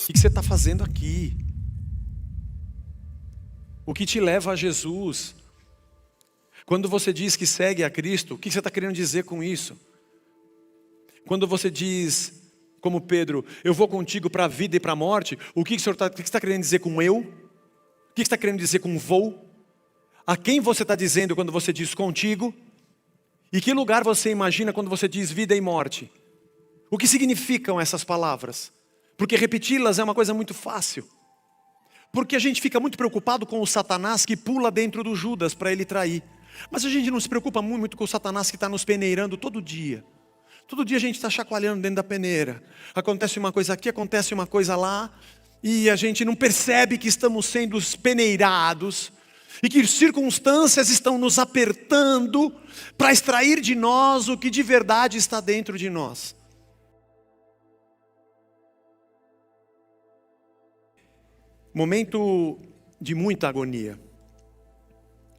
O que você está fazendo aqui? O que te leva a Jesus? Quando você diz que segue a Cristo, o que você está querendo dizer com isso? Quando você diz, como Pedro, eu vou contigo para a vida e para a morte, o que você está querendo dizer com eu? O que você está querendo dizer com vou? A quem você está dizendo quando você diz contigo? E que lugar você imagina quando você diz vida e morte? O que significam essas palavras? Porque repeti-las é uma coisa muito fácil. Porque a gente fica muito preocupado com o Satanás que pula dentro do Judas para ele trair. Mas a gente não se preocupa muito com o Satanás que está nos peneirando todo dia. Todo dia a gente está chacoalhando dentro da peneira. Acontece uma coisa aqui, acontece uma coisa lá. E a gente não percebe que estamos sendo peneirados. E que circunstâncias estão nos apertando para extrair de nós o que de verdade está dentro de nós. Momento de muita agonia.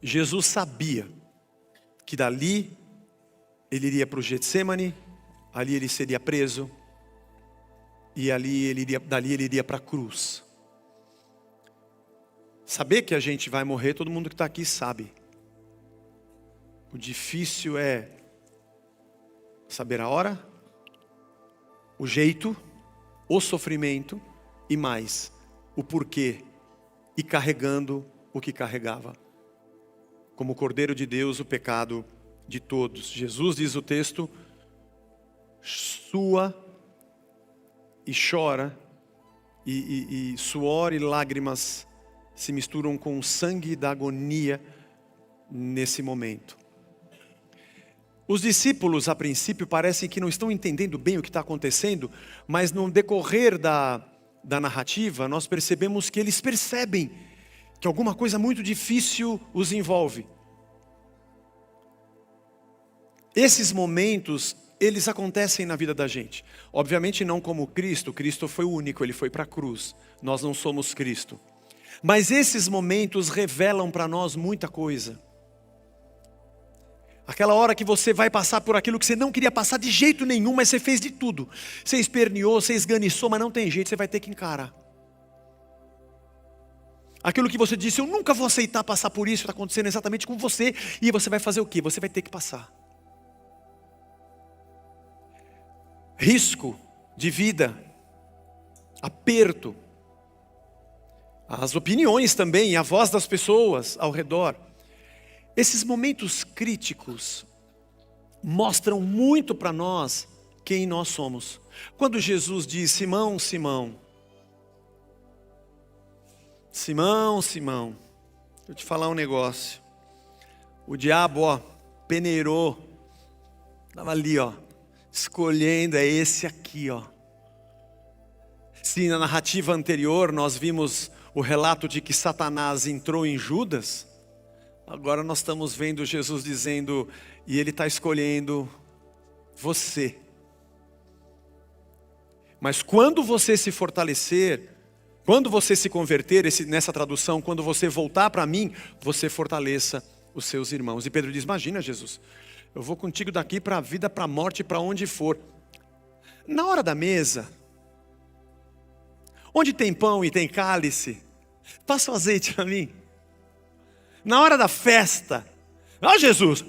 Jesus sabia que dali ele iria para o Getsemane, ali ele seria preso, e dali ele iria para a cruz. Saber que a gente vai morrer, todo mundo que está aqui sabe. O difícil é saber a hora, o jeito, o sofrimento e mais, o porquê, e carregando o que carregava. Como Cordeiro de Deus, o pecado de todos. Jesus, diz o texto, sua e chora, e suor e lágrimas se misturam com o sangue da agonia nesse momento. Os discípulos, a princípio, parecem que não estão entendendo bem o que está acontecendo, mas no decorrer da narrativa, nós percebemos que eles percebem que alguma coisa muito difícil os envolve. Esses momentos, eles acontecem na vida da gente. Obviamente não como Cristo. Cristo foi o único, ele foi para a cruz. Nós não somos Cristo. Mas esses momentos revelam para nós muita coisa. Aquela hora que você vai passar por aquilo que você não queria passar de jeito nenhum, mas você fez de tudo. Você esperneou, você esganiçou, mas não tem jeito, você vai ter que encarar. Aquilo que você disse, eu nunca vou aceitar passar por isso, está acontecendo exatamente com você. E você vai fazer o quê? Você vai ter que passar. Risco de vida, aperto, as opiniões também, a voz das pessoas ao redor. Esses momentos críticos mostram muito para nós quem nós somos. Quando Jesus diz, Simão, Simão, Simão, Simão, deixa eu te falar um negócio. O diabo, peneirou, estava ali, escolhendo, é esse aqui, Se na narrativa anterior nós vimos o relato de que Satanás entrou em Judas, agora nós estamos vendo Jesus dizendo, e ele está escolhendo você. Mas quando você se fortalecer, quando você se converter, nessa tradução, quando você voltar para mim, você fortaleça os seus irmãos. E Pedro diz, imagina Jesus, eu vou contigo daqui para a vida, para a morte, para onde for. Na hora da mesa, onde tem pão e tem cálice, passa o azeite para mim. Na hora da festa, Jesus,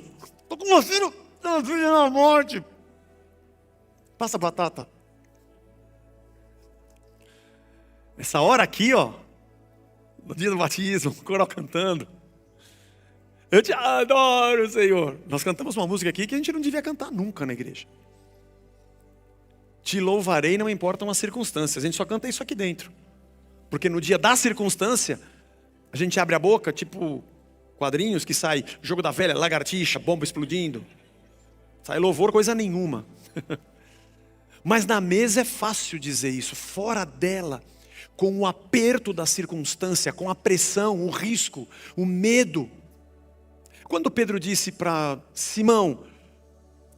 estou com meu filho na morte, passa a batata. Essa hora aqui, no dia do batismo, o coral cantando, eu te adoro, Senhor. Nós cantamos uma música aqui que a gente não devia cantar nunca na igreja. Te louvarei, não importam as circunstâncias. A gente só canta isso aqui dentro. Porque no dia da circunstância, a gente abre a boca, tipo quadrinhos que sai jogo da velha, lagartixa, bomba explodindo. Sai louvor, coisa nenhuma. Mas na mesa é fácil dizer isso. Fora dela, com o aperto da circunstância, com a pressão, o risco, o medo. Quando Pedro disse para Simão,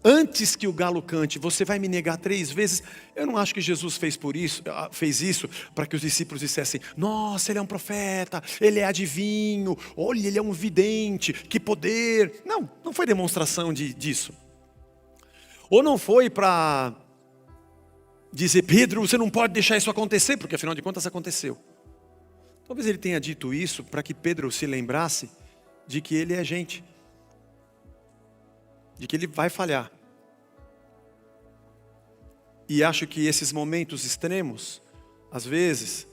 antes que o galo cante, você vai me negar 3 vezes. Eu não acho que Jesus fez isso para que os discípulos dissessem, nossa, ele é um profeta, ele é adivinho, olha, ele é um vidente, que poder. Não foi demonstração disso. Ou não foi para dizer, Pedro, você não pode deixar isso acontecer, porque afinal de contas aconteceu. Talvez ele tenha dito isso para que Pedro se lembrasse de que ele é gente, de que ele vai falhar. E acho que esses momentos extremos, às vezes,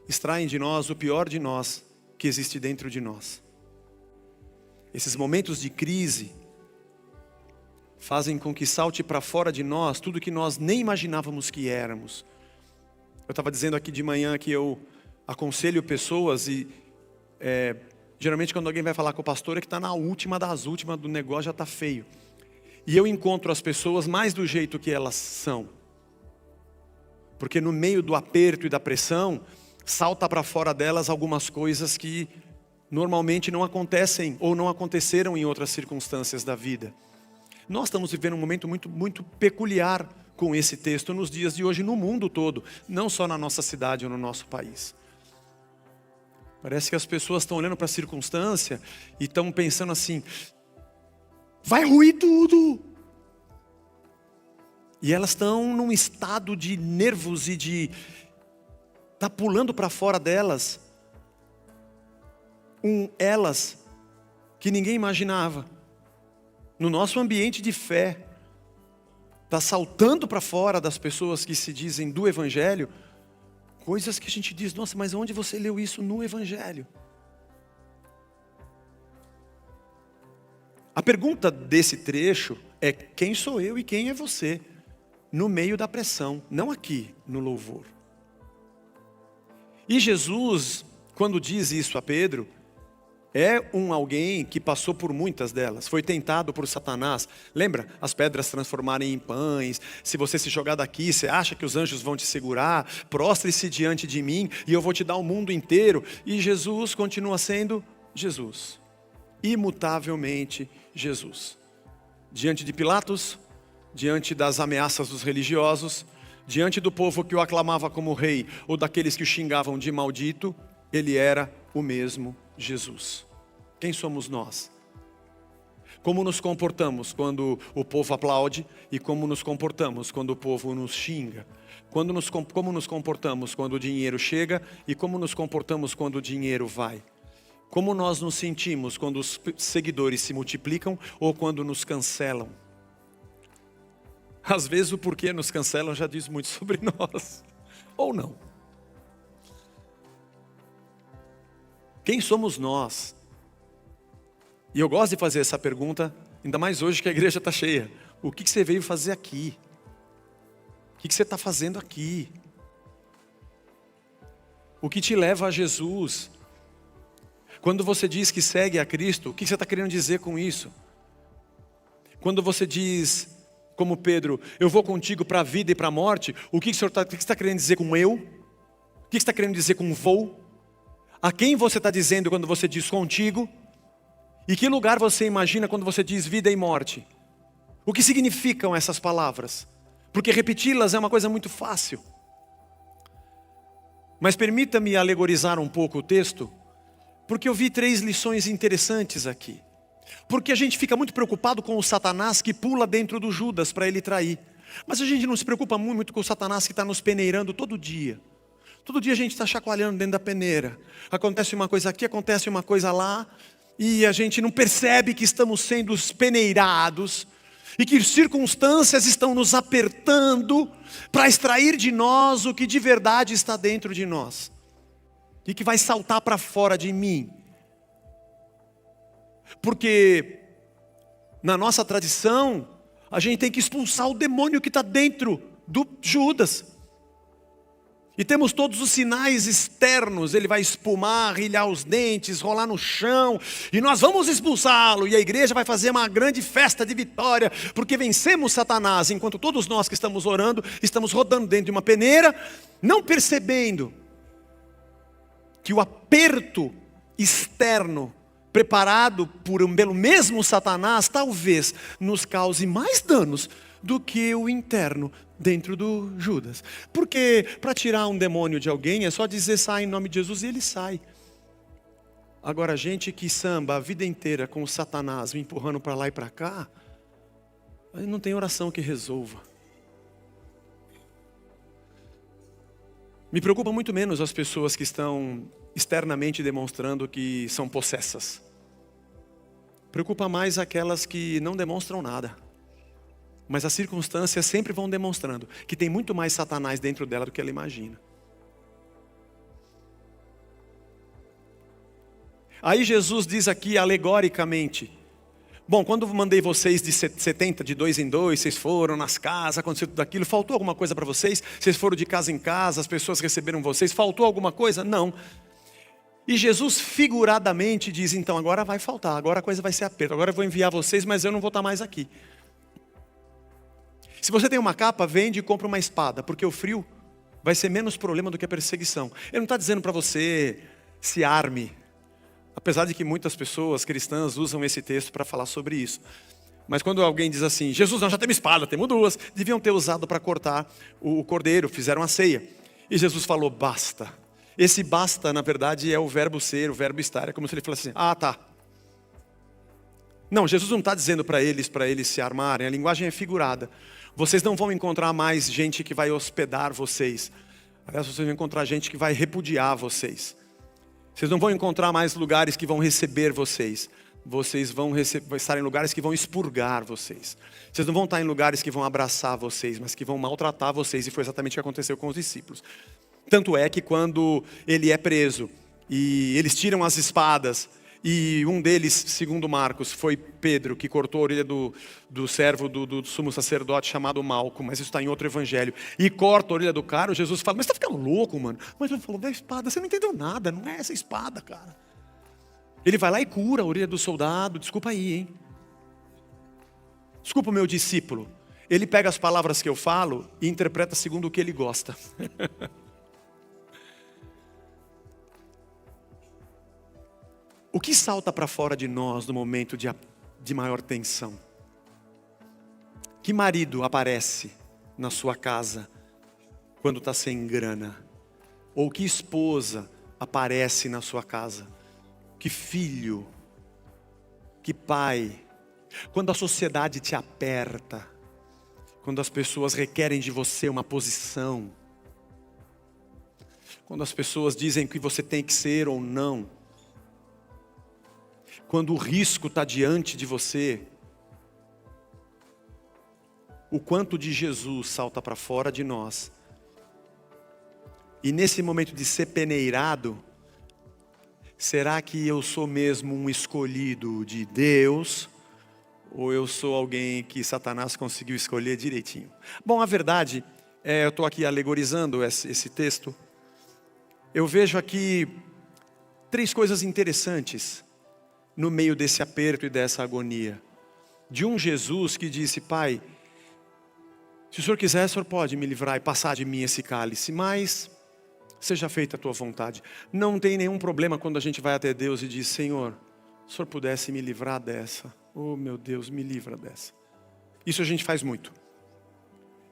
extraem de nós o pior de nós que existe dentro de nós. Esses momentos de crise fazem com que salte para fora de nós tudo que nós nem imaginávamos que éramos. Eu estava dizendo aqui de manhã que eu aconselho pessoas e geralmente quando alguém vai falar com o pastor é que está na última das últimas do negócio, já está feio. E eu encontro as pessoas mais do jeito que elas são. Porque no meio do aperto e da pressão, salta para fora delas algumas coisas que normalmente não acontecem ou não aconteceram em outras circunstâncias da vida. Nós estamos vivendo um momento muito, muito peculiar com esse texto nos dias de hoje no mundo todo, não só na nossa cidade ou no nosso país. Parece que as pessoas estão olhando para a circunstância e estão pensando assim, vai ruir tudo. E elas estão num estado de nervos e de tá pulando para fora delas elas que ninguém imaginava. No nosso ambiente de fé, está saltando para fora das pessoas que se dizem do Evangelho, coisas que a gente diz, nossa, mas onde você leu isso no Evangelho? A pergunta desse trecho é, quem sou eu e quem é você? No meio da pressão, não aqui no louvor. E Jesus, quando diz isso a Pedro, é alguém que passou por muitas delas, foi tentado por Satanás. Lembra? As pedras transformarem em pães, se você se jogar daqui, você acha que os anjos vão te segurar, prostre-se diante de mim e eu vou te dar o mundo inteiro. E Jesus continua sendo Jesus, imutavelmente Jesus. Diante de Pilatos, diante das ameaças dos religiosos, diante do povo que o aclamava como rei, ou daqueles que o xingavam de maldito, ele era o mesmo Jesus. Quem somos nós? Como nos comportamos quando o povo aplaude e como nos comportamos quando o povo nos xinga? Como nos comportamos quando o dinheiro chega e como nos comportamos quando o dinheiro vai? Como nós nos sentimos quando os seguidores se multiplicam ou quando nos cancelam? Às vezes o porquê nos cancelam já diz muito sobre nós, ou não. Quem somos nós? E eu gosto de fazer essa pergunta, ainda mais hoje que a igreja está cheia. O que você veio fazer aqui? O que você está fazendo aqui? O que te leva a Jesus? Quando você diz que segue a Cristo, o que você está querendo dizer com isso? Quando você diz, como Pedro, eu vou contigo para a vida e para a morte, o que você está querendo dizer com eu? O que você está querendo dizer com vou? A quem você está dizendo quando você diz contigo? E que lugar você imagina quando você diz vida e morte? O que significam essas palavras? Porque repeti-las é uma coisa muito fácil. Mas permita-me alegorizar um pouco o texto, porque eu vi 3 lições interessantes aqui. Porque a gente fica muito preocupado com o Satanás que pula dentro do Judas para ele trair. Mas a gente não se preocupa muito com o Satanás que está nos peneirando todo dia. Todo dia a gente está chacoalhando dentro da peneira. Acontece uma coisa aqui, acontece uma coisa lá. E a gente não percebe que estamos sendo peneirados. E que circunstâncias estão nos apertando para extrair de nós o que de verdade está dentro de nós. E que vai saltar para fora de mim. Porque na nossa tradição, a gente tem que expulsar o demônio que está dentro do Judas. E temos todos os sinais externos, ele vai espumar, rilhar os dentes, rolar no chão, e nós vamos expulsá-lo, e a igreja vai fazer uma grande festa de vitória, porque vencemos Satanás, enquanto todos nós que estamos orando, estamos rodando dentro de uma peneira, não percebendo que o aperto externo, preparado pelo mesmo Satanás, talvez nos cause mais danos do que o interno dentro do Judas. Porque para tirar um demônio de alguém é só dizer sai em nome de Jesus e ele sai. Agora a gente que samba a vida inteira com o Satanás me empurrando para lá e para cá, aí não tem oração que resolva. Me preocupa muito menos as pessoas que estão externamente demonstrando que são possessas. Preocupa mais aquelas que não demonstram nada. Mas as circunstâncias sempre vão demonstrando que tem muito mais Satanás dentro dela do que ela imagina. Aí Jesus diz aqui alegoricamente: bom, quando eu mandei vocês de 70, de 2 em 2, vocês foram nas casas, aconteceu tudo aquilo, faltou alguma coisa para vocês? Vocês foram de casa em casa, as pessoas receberam vocês, faltou alguma coisa? Não. E Jesus figuradamente diz, então agora vai faltar, agora a coisa vai ser aperto, agora eu vou enviar vocês, mas eu não vou estar mais aqui. Se você tem uma capa, vende e compra uma espada, porque o frio vai ser menos problema do que a perseguição. Ele não está dizendo para você se arme, apesar de que muitas pessoas cristãs usam esse texto para falar sobre isso. Mas quando alguém diz assim, Jesus, nós já temos espada, temos 2, deviam ter usado para cortar o cordeiro, fizeram a ceia. E Jesus falou, basta. Esse basta, na verdade, é o verbo ser, o verbo estar. É como se ele falasse assim, ah, tá. Não, Jesus não está dizendo para eles se armarem, a linguagem é figurada. Vocês não vão encontrar mais gente que vai hospedar vocês. Aliás, vocês vão encontrar gente que vai repudiar vocês. Vocês não vão encontrar mais lugares que vão receber vocês. Vocês vão estar em lugares que vão expurgar vocês. Vocês não vão estar em lugares que vão abraçar vocês, mas que vão maltratar vocês. E foi exatamente o que aconteceu com os discípulos. Tanto é que quando ele é preso e eles tiram as espadas, e um deles, segundo Marcos, foi Pedro, que cortou a orelha do servo do sumo sacerdote chamado Malco, mas isso está em outro evangelho, e corta a orelha do cara, Jesus fala, mas você está ficando louco, mano? Mas ele falou, da espada, você não entendeu nada, não é essa espada, cara. Ele vai lá e cura a orelha do soldado, desculpa aí, hein? Desculpa o meu discípulo. Ele pega as palavras que eu falo e interpreta segundo o que ele gosta. O que salta para fora de nós no momento de maior tensão? Que marido aparece na sua casa quando está sem grana? Ou que esposa aparece na sua casa? Que filho? Que pai? Quando a sociedade te aperta, quando as pessoas requerem de você uma posição, quando as pessoas dizem que você tem que ser ou não, quando o risco está diante de você, o quanto de Jesus salta para fora de nós. E nesse momento de ser peneirado, será que eu sou mesmo um escolhido de Deus? Ou eu sou alguém que Satanás conseguiu escolher direitinho? Bom, a verdade, eu estou aqui alegorizando esse texto. Eu vejo aqui 3 coisas interessantes no meio desse aperto e dessa agonia. De um Jesus que disse, Pai, se o Senhor quiser, o Senhor pode me livrar e passar de mim esse cálice, mas seja feita a tua vontade. Não tem nenhum problema quando a gente vai até Deus e diz, Senhor, se o Senhor pudesse me livrar dessa, oh meu Deus, me livra dessa. Isso a gente faz muito.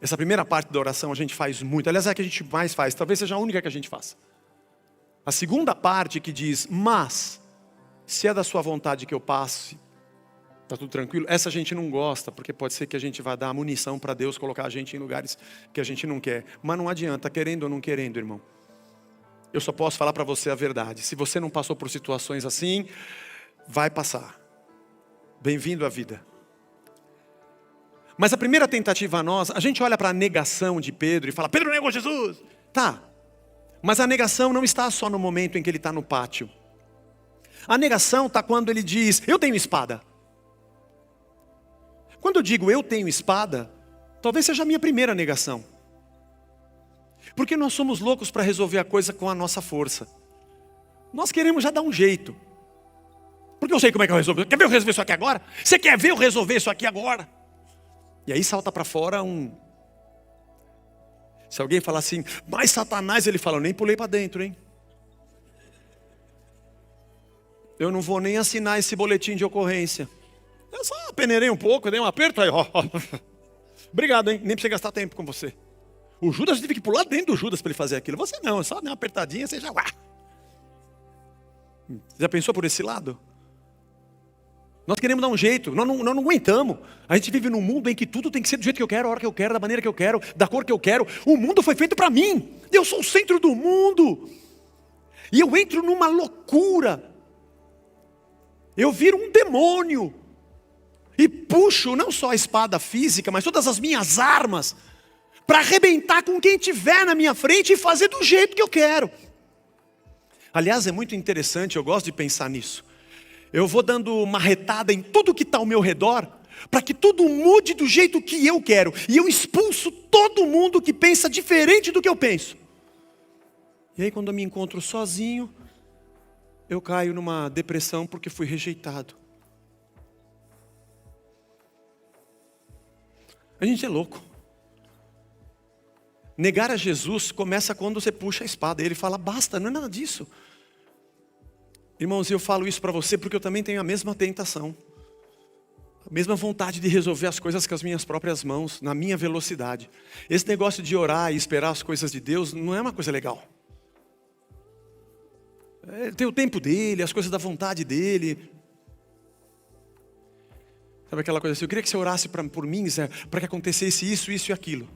Essa primeira parte da oração a gente faz muito, aliás é a que a gente mais faz, talvez seja a única que a gente faça. A segunda parte que diz, mas se é da sua vontade que eu passe, está tudo tranquilo, essa a gente não gosta, porque pode ser que a gente vá dar munição para Deus, colocar a gente em lugares que a gente não quer. Mas não adianta, querendo ou não querendo, irmão. Eu só posso falar para você a verdade. Se você não passou por situações assim, vai passar. Bem-vindo à vida. Mas a primeira tentativa nossa, a gente olha para a negação de Pedro e fala, Pedro negou Jesus. Tá, mas a negação não está só no momento em que ele está no pátio. A negação está quando ele diz, eu tenho espada. Quando eu digo eu tenho espada, talvez seja a minha primeira negação. Porque nós somos loucos para resolver a coisa com a nossa força. Nós queremos já dar um jeito. Porque eu sei como é que eu resolvo. Quer ver eu resolver isso aqui agora? Você quer ver eu resolver isso aqui agora? E aí salta para fora Se alguém falar assim, mas Satanás, ele fala, eu nem pulei para dentro, hein? Eu não vou nem assinar esse boletim de ocorrência. Eu só peneirei um pouco, dei um aperto aí. Obrigado, hein? Nem precisa gastar tempo com você. O Judas teve que pular dentro do Judas para ele fazer aquilo. Você não, só deu uma apertadinha, você já... Já pensou por esse lado? Nós queremos dar um jeito, nós não aguentamos. A gente vive num mundo em que tudo tem que ser do jeito que eu quero, a hora que eu quero, da maneira que eu quero, da cor que eu quero. O mundo foi feito para mim. Eu sou o centro do mundo. E eu entro numa loucura. Eu viro um demônio. E puxo não só a espada física, mas todas as minhas armas para arrebentar com quem estiver na minha frente e fazer do jeito que eu quero. Aliás, é muito interessante, eu gosto de pensar nisso. Eu vou dando uma retada em tudo que está ao meu redor, para que tudo mude do jeito que eu quero. E eu expulso todo mundo que pensa diferente do que eu penso. E aí quando eu me encontro sozinho, eu caio numa depressão porque fui rejeitado. A gente é louco. Negar a Jesus começa quando você puxa a espada. Ele fala, basta, não é nada disso. Irmãos, eu falo isso para você porque eu também tenho a mesma tentação. A mesma vontade de resolver as coisas com as minhas próprias mãos, na minha velocidade. Esse negócio de orar e esperar as coisas de Deus não é uma coisa legal. Tem o tempo dele, as coisas da vontade dele. Sabe aquela coisa assim, eu queria que você orasse por mim, Zé, para que acontecesse isso, isso e aquilo.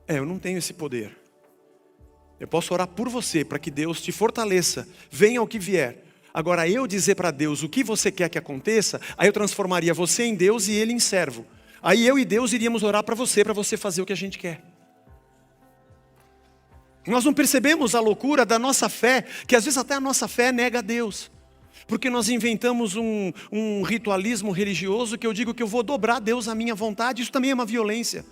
Eu não tenho esse poder. Eu posso orar por você, para que Deus te fortaleça, venha o que vier. Agora eu dizer para Deus o que você quer que aconteça, aí eu transformaria você em Deus e ele em servo. Aí eu e Deus iríamos orar para você fazer o que a gente quer. Nós não percebemos a loucura da nossa fé, que às vezes até a nossa fé nega a Deus. Porque nós inventamos um ritualismo religioso que eu digo que eu vou dobrar a Deus à minha vontade, isso também é uma violência.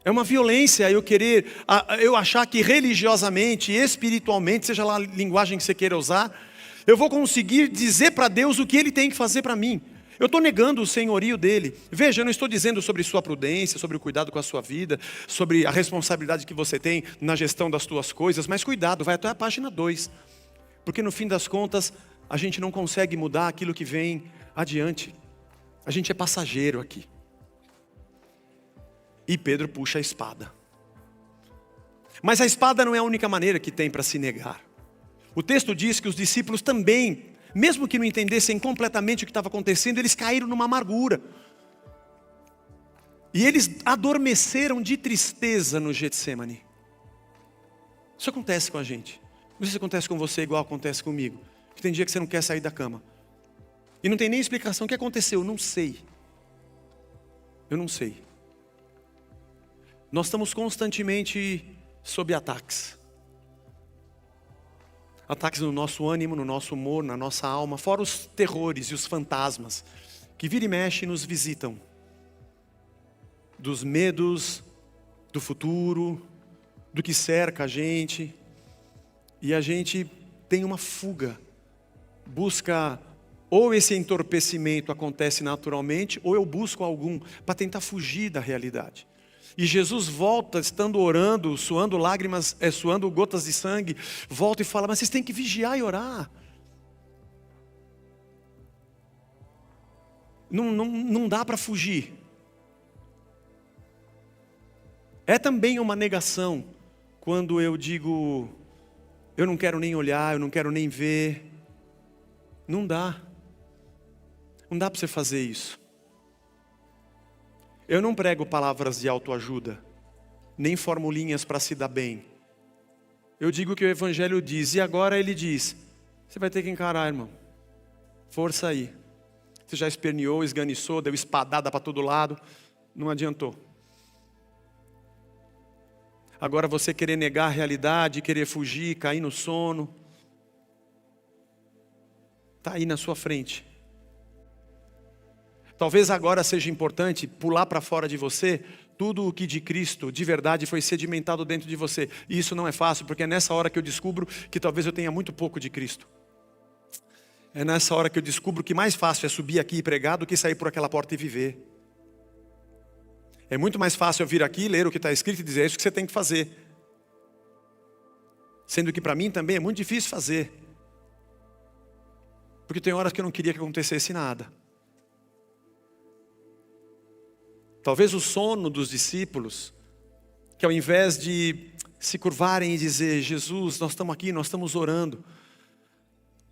É uma violência eu achar que religiosamente, espiritualmente, seja lá a linguagem que você queira usar, eu vou conseguir dizer para Deus o que Ele tem que fazer para mim. Eu estou negando o senhorio dele. Veja, eu não estou dizendo sobre sua prudência, sobre o cuidado com a sua vida, sobre a responsabilidade que você tem na gestão das suas coisas, mas cuidado, vai até a página 2. Porque no fim das contas, a gente não consegue mudar aquilo que vem adiante. A gente é passageiro aqui. E Pedro puxa a espada. Mas a espada não é a única maneira que tem para se negar. O texto diz que os discípulos também, mesmo que não entendessem completamente o que estava acontecendo, eles caíram numa amargura. E eles adormeceram de tristeza no Getsemane. Isso acontece com a gente. Não sei se acontece com você igual acontece comigo. Que tem dia que você não quer sair da cama. E não tem nem explicação. O que aconteceu? Eu não sei. Eu não sei. Nós estamos constantemente sob ataques. Ataques no nosso ânimo, no nosso humor, na nossa alma. Fora os terrores e os fantasmas que vira e mexe nos visitam. Dos medos, do futuro, do que cerca a gente. E a gente tem uma fuga. Busca, ou esse entorpecimento acontece naturalmente, ou eu busco algum para tentar fugir da realidade. E Jesus volta, estando orando, suando lágrimas, suando gotas de sangue, volta e fala, mas vocês têm que vigiar e orar. Não dá para fugir. É também uma negação quando eu digo, eu não quero nem olhar, eu não quero nem ver. Não dá. Não dá para você fazer isso. Eu não prego palavras de autoajuda, nem formulinhas para se dar bem. Eu digo o que o Evangelho diz, e agora ele diz, você vai ter que encarar, irmão. Força aí. Você já esperneou, esganiçou, deu espadada para todo lado, não adiantou. Agora você querer negar a realidade, querer fugir, cair no sono, está aí na sua frente. Talvez agora seja importante pular para fora de você tudo o que de Cristo, de verdade, foi sedimentado dentro de você. E isso não é fácil, porque é nessa hora que eu descubro que talvez eu tenha muito pouco de Cristo. É nessa hora que eu descubro que mais fácil é subir aqui e pregar do que sair por aquela porta e viver. É muito mais fácil eu vir aqui, ler o que está escrito e dizer, é isso que você tem que fazer. Sendo que para mim também é muito difícil fazer. Porque tem horas que eu não queria que acontecesse nada. Talvez o sono dos discípulos, que ao invés de se curvarem e dizer, Jesus, nós estamos aqui, nós estamos orando,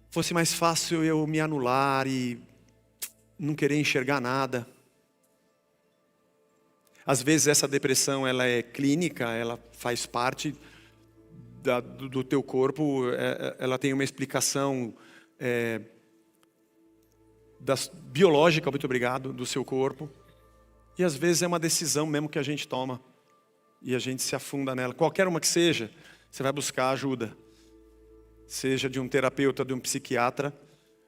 fosse mais fácil eu me anular e não querer enxergar nada. Às vezes essa depressão ela é clínica, ela faz parte do teu corpo, ela tem uma explicação biológica, muito obrigado, do seu corpo. E às vezes é uma decisão mesmo que a gente toma e a gente se afunda nela. Qualquer uma que seja, você vai buscar ajuda. Seja de um terapeuta, de um psiquiatra,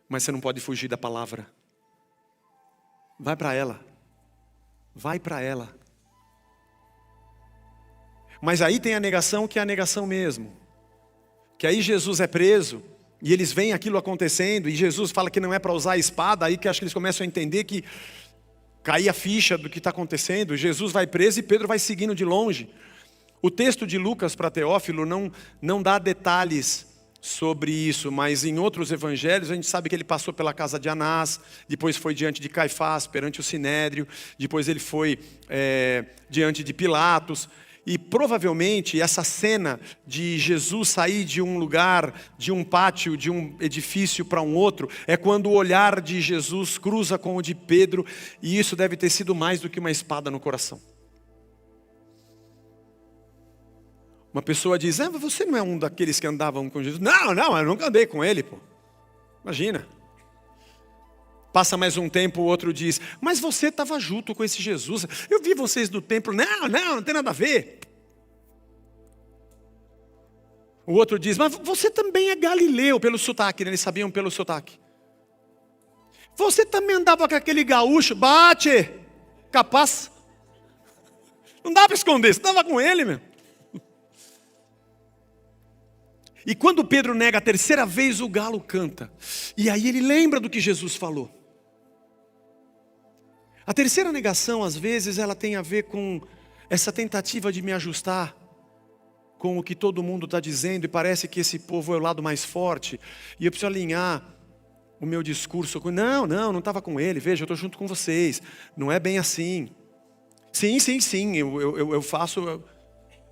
mas você não pode fugir da palavra. Vai para ela. Vai para ela. Mas aí tem a negação, que é a negação mesmo. Que aí Jesus é preso, e eles veem aquilo acontecendo, e Jesus fala que não é para usar a espada, aí que acho que eles começam a entender que cai a ficha do que está acontecendo. Jesus vai preso e Pedro vai seguindo de longe. O texto de Lucas para Teófilo não dá detalhes sobre isso, mas em outros evangelhos a gente sabe que ele passou pela casa de Anás, depois foi diante de Caifás, perante o Sinédrio, depois ele foi diante de Pilatos. E provavelmente essa cena de Jesus sair de um lugar, de um pátio, de um edifício para um outro, é quando o olhar de Jesus cruza com o de Pedro, e isso deve ter sido mais do que uma espada no coração. Uma pessoa diz, você não é um daqueles que andavam com Jesus? Não, eu nunca andei com ele, pô. Imagina. Passa mais um tempo, o outro diz, mas você estava junto com esse Jesus. Eu vi vocês no templo. Não tem nada a ver. O outro diz, mas você também é galileu, pelo sotaque, né? Eles sabiam pelo sotaque. Você também andava com aquele gaúcho, bate, capaz. Não dá para esconder, você estava com ele, meu. E quando Pedro nega a terceira vez, o galo canta. E aí ele lembra do que Jesus falou. A terceira negação, às vezes, ela tem a ver com essa tentativa de me ajustar com o que todo mundo está dizendo, e parece que esse povo é o lado mais forte, e eu preciso alinhar o meu discurso com, não estava com ele, veja, eu estou junto com vocês, não é bem assim. Sim, eu faço,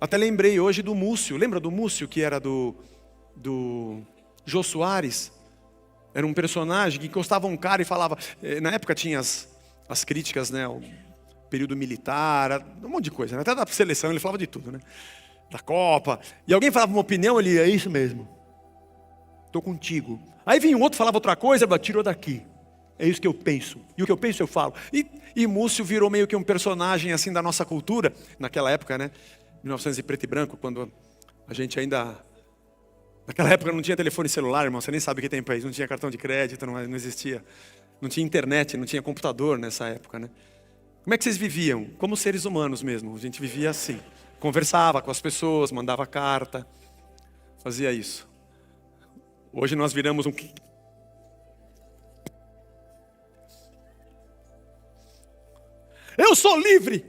até lembrei hoje do Múcio, lembra do Múcio, que era do Jô Soares? Era um personagem que encostava um cara e falava, na época tinha as críticas, né, o período militar, um monte de coisa, né? Até da seleção ele falava de tudo, né? Da Copa, e alguém falava uma opinião, ele, é isso mesmo, estou contigo. Aí vinha um outro, falava outra coisa, ele tirou daqui, é isso que eu penso, e o que eu penso eu falo. E Múcio virou meio que um personagem assim da nossa cultura, naquela época, né, 1900 e preto e branco, quando a gente ainda, naquela época não tinha telefone celular, irmão, você nem sabe o que tem país, não tinha cartão de crédito, não existia, não tinha internet, não tinha computador nessa época, né? Como é que vocês viviam? Como seres humanos mesmo, a gente vivia assim. Conversava com as pessoas, mandava carta, fazia isso. Hoje nós viramos um... Eu sou livre.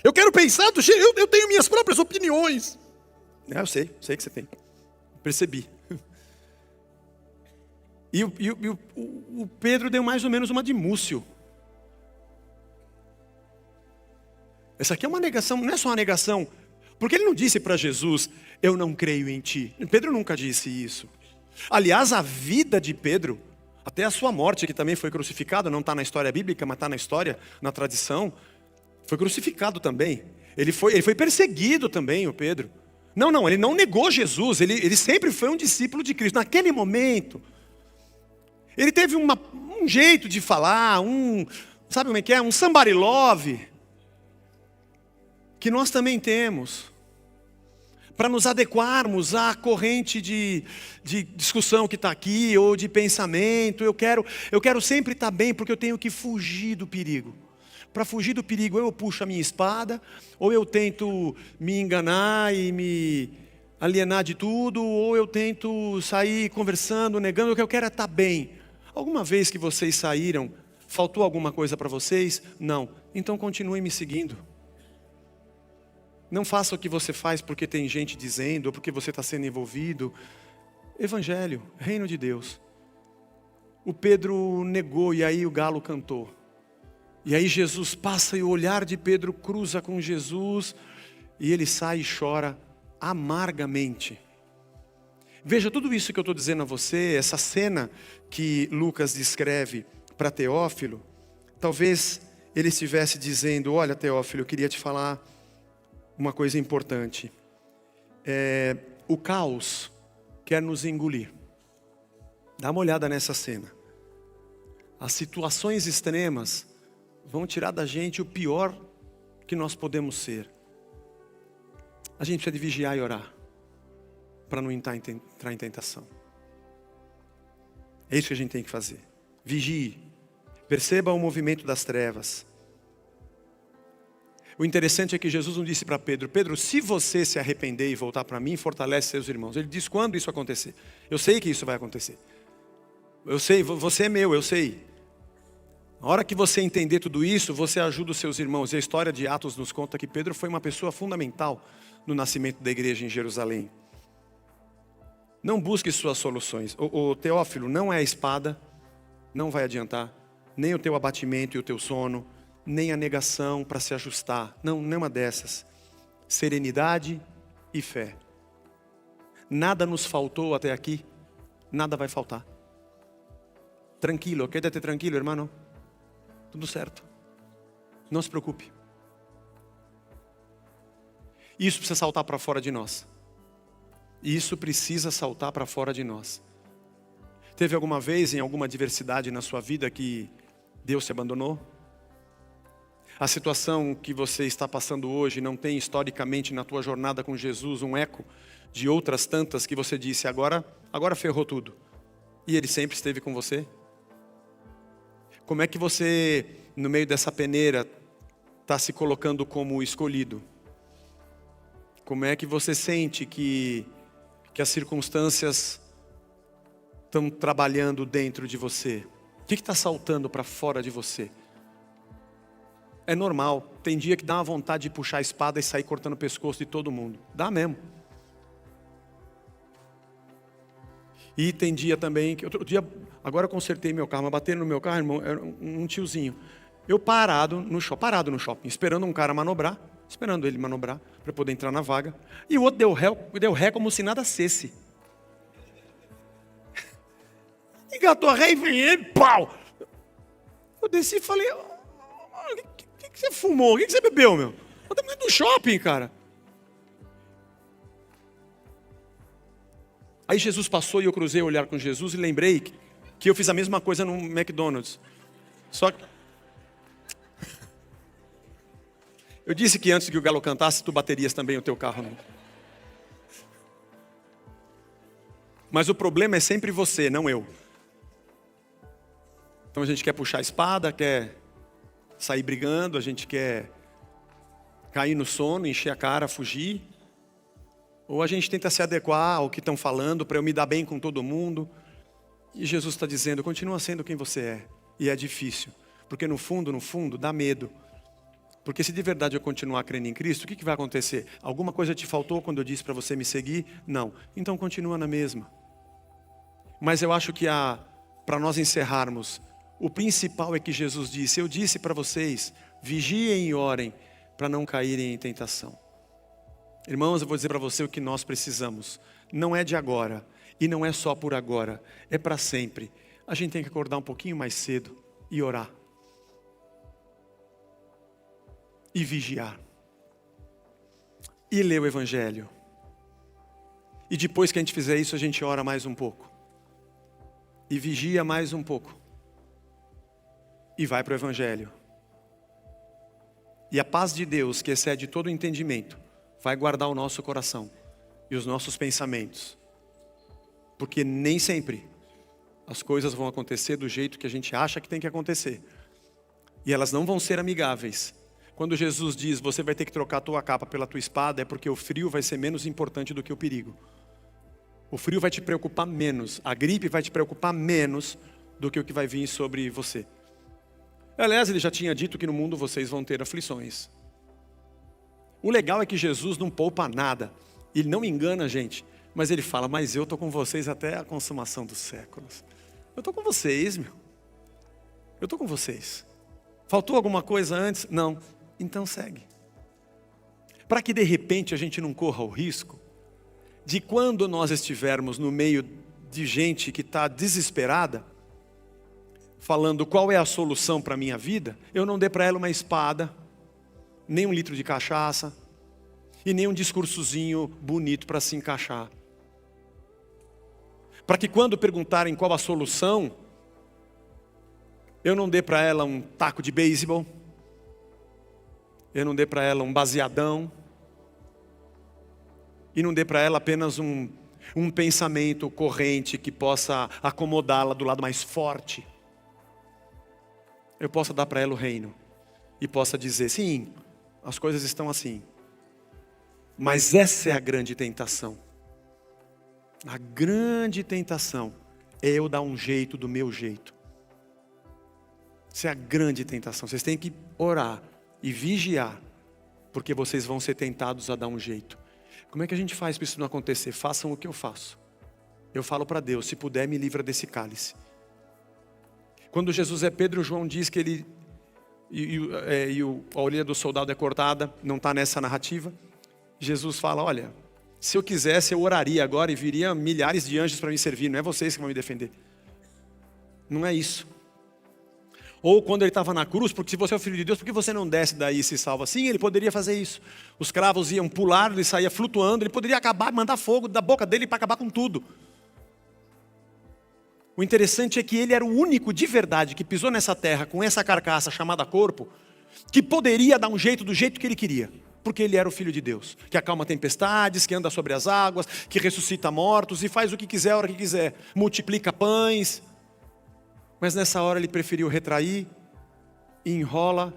Eu quero pensar, eu tenho minhas próprias opiniões. Eu sei que você tem. Percebi. E o Pedro deu mais ou menos uma de Múcio. Essa aqui é uma negação, não é só uma negação, porque ele não disse para Jesus, eu não creio em ti. Pedro nunca disse isso. Aliás, a vida de Pedro, até a sua morte, que também foi crucificado, não está na história bíblica, mas está na história, na tradição, foi crucificado também. Ele foi perseguido também, o Pedro. Não, ele não negou Jesus, ele sempre foi um discípulo de Cristo. Naquele momento, ele teve um jeito de falar, sabe como é que é? Um somebody love, que nós também temos, para nos adequarmos à corrente de discussão que está aqui, ou de pensamento. Eu quero sempre estar bem, porque eu tenho que fugir do perigo. Para fugir do perigo, ou eu puxo a minha espada, ou eu tento me enganar e me alienar de tudo, ou eu tento sair conversando, negando. O que eu quero é estar bem. Alguma vez que vocês saíram, faltou alguma coisa para vocês? Não. Então continue me seguindo. Não faça o que você faz porque tem gente dizendo, ou porque você está sendo envolvido. Evangelho, reino de Deus. O Pedro negou e aí o galo cantou. E aí Jesus passa e o olhar de Pedro cruza com Jesus. E ele sai e chora amargamente. Veja, tudo isso que eu estou dizendo a você, essa cena que Lucas descreve para Teófilo, talvez ele estivesse dizendo: olha, Teófilo, eu queria te falar uma coisa importante. O caos quer nos engolir. Dá uma olhada nessa cena. As situações extremas vão tirar da gente o pior que nós podemos ser. A gente precisa de vigiar e orar para não entrar em tentação. É isso que a gente tem que fazer. Vigie. Perceba o movimento das trevas. O interessante é que Jesus não disse para Pedro: Pedro, se você se arrepender e voltar para mim, fortalece seus irmãos. Ele diz quando isso acontecer. Eu sei que isso vai acontecer. Eu sei, você é meu, eu sei. Na hora que você entender tudo isso, você ajuda os seus irmãos. E a história de Atos nos conta que Pedro foi uma pessoa fundamental no nascimento da igreja em Jerusalém. Não busque suas soluções. O Teófilo, não é a espada, não vai adiantar. Nem o teu abatimento e o teu sono, nem a negação para se ajustar. Não, nenhuma dessas. Serenidade e fé. Nada nos faltou até aqui, nada vai faltar. Tranquilo, quédate tranquilo, hermano. Tudo certo. Não se preocupe. Isso precisa saltar para fora de nós. Isso precisa saltar para fora de nós. Teve alguma vez, em alguma adversidade na sua vida, que Deus se abandonou? A situação que você está passando hoje não tem historicamente na tua jornada com Jesus um eco de outras tantas que você disse: agora ferrou tudo. E Ele sempre esteve com você? Como é que você, no meio dessa peneira, está se colocando como escolhido? Como é que você sente que as circunstâncias estão trabalhando dentro de você? O que está saltando para fora de você? É normal, tem dia que dá uma vontade de puxar a espada e sair cortando o pescoço de todo mundo. Dá mesmo. E tem dia também, que outro dia, agora eu consertei meu carro, mas bateram no meu carro, irmão, era um tiozinho. Eu parado no shopping, esperando um cara manobrar, esperando ele manobrar, para poder entrar na vaga. E o outro deu ré como se nada cesse. Engatou a ré e veio, pau! Eu desci e falei: o que você fumou? O que você bebeu, meu? Eu estava dentro do shopping, cara. Aí Jesus passou e eu cruzei o olhar com Jesus e lembrei que eu fiz a mesma coisa no McDonald's. Só que eu disse que antes que o galo cantasse, tu baterias também o teu carro. Não? Mas o problema é sempre você, não eu. Então a gente quer puxar a espada, quer sair brigando, a gente quer cair no sono, encher a cara, fugir. Ou a gente tenta se adequar ao que estão falando para eu me dar bem com todo mundo. E Jesus está dizendo: continua sendo quem você é. E é difícil, porque no fundo, dá medo. Porque se de verdade eu continuar crendo em Cristo, o que vai acontecer? Alguma coisa te faltou quando eu disse para você me seguir? Não. Então continua na mesma. Mas eu acho que para nós encerrarmos, o principal é que Jesus disse: eu disse para vocês, vigiem e orem para não caírem em tentação. Irmãos, eu vou dizer para você o que nós precisamos. Não é de agora, e não é só por agora, é para sempre. A gente tem que acordar um pouquinho mais cedo e orar. E vigiar. E ler o Evangelho. E depois que a gente fizer isso, a gente ora mais um pouco. E vigia mais um pouco. E vai para o Evangelho. E a paz de Deus, que excede todo o entendimento, vai guardar o nosso coração e os nossos pensamentos. Porque nem sempre as coisas vão acontecer do jeito que a gente acha que tem que acontecer. E elas não vão ser amigáveis. Quando Jesus diz: você vai ter que trocar a tua capa pela tua espada, é porque o frio vai ser menos importante do que o perigo. O frio vai te preocupar menos, a gripe vai te preocupar menos do que o que vai vir sobre você. Aliás, ele já tinha dito que no mundo vocês vão ter aflições. O legal é que Jesus não poupa nada. Ele não engana a gente. Mas ele fala: mas eu estou com vocês até a consumação dos séculos. Eu estou com vocês, meu. Eu estou com vocês. Faltou alguma coisa antes? Não. Então segue. Para que de repente a gente não corra o risco de quando nós estivermos no meio de gente que está desesperada, falando qual é a solução para a minha vida, eu não dê para ela uma espada, nem um litro de cachaça, e nem um discursozinho bonito para se encaixar. Para que quando perguntarem qual a solução, eu não dê para ela um taco de beisebol, eu não dê para ela um baseadão, e não dê para ela apenas um pensamento corrente que possa acomodá-la do lado mais forte. Eu possa dar para ela o reino e possa dizer, sim, as coisas estão assim. Mas essa é a grande tentação. A grande tentação é eu dar um jeito do meu jeito. Essa é a grande tentação. Vocês têm que orar e vigiar, porque vocês vão ser tentados a dar um jeito. Como é que a gente faz para isso não acontecer? Façam o que eu faço. Eu falo para Deus, se puder me livra desse cálice. Quando Jesus é Pedro, João diz que ele, a orelha do soldado é cortada, não está nessa narrativa. Jesus fala, olha, se eu quisesse eu oraria agora e viria milhares de anjos para me servir, não é vocês que vão me defender. Não é isso. Ou quando ele estava na cruz, porque se você é o Filho de Deus, por que você não desce daí e se salva? Sim, ele poderia fazer isso. Os cravos iam pular, ele saía flutuando, ele poderia acabar, mandar fogo da boca dele para acabar com tudo. O interessante é que ele era o único de verdade que pisou nessa terra com essa carcaça chamada corpo, que poderia dar um jeito do jeito que ele queria. Porque ele era o Filho de Deus, que acalma tempestades, que anda sobre as águas, que ressuscita mortos e faz o que quiser a hora que quiser. Multiplica pães. Mas nessa hora ele preferiu retrair, e enrola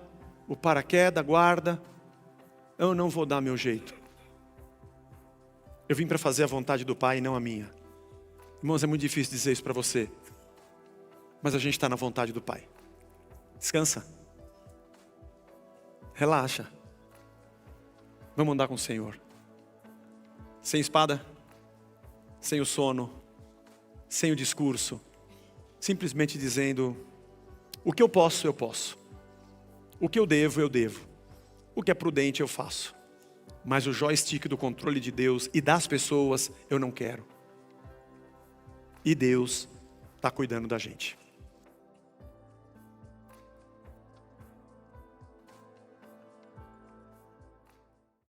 o paraquedas, guarda. Eu não vou dar meu jeito. Eu vim para fazer a vontade do Pai e não a minha. Irmãos, é muito difícil dizer isso para você. Mas a gente está na vontade do Pai. Descansa. Relaxa. Vamos andar com o Senhor. Sem espada, sem o sono, sem o discurso. Simplesmente dizendo, o que eu posso, eu posso. O que eu devo, eu devo. O que é prudente, eu faço. Mas o joystick do controle de Deus e das pessoas, eu não quero. E Deus está cuidando da gente.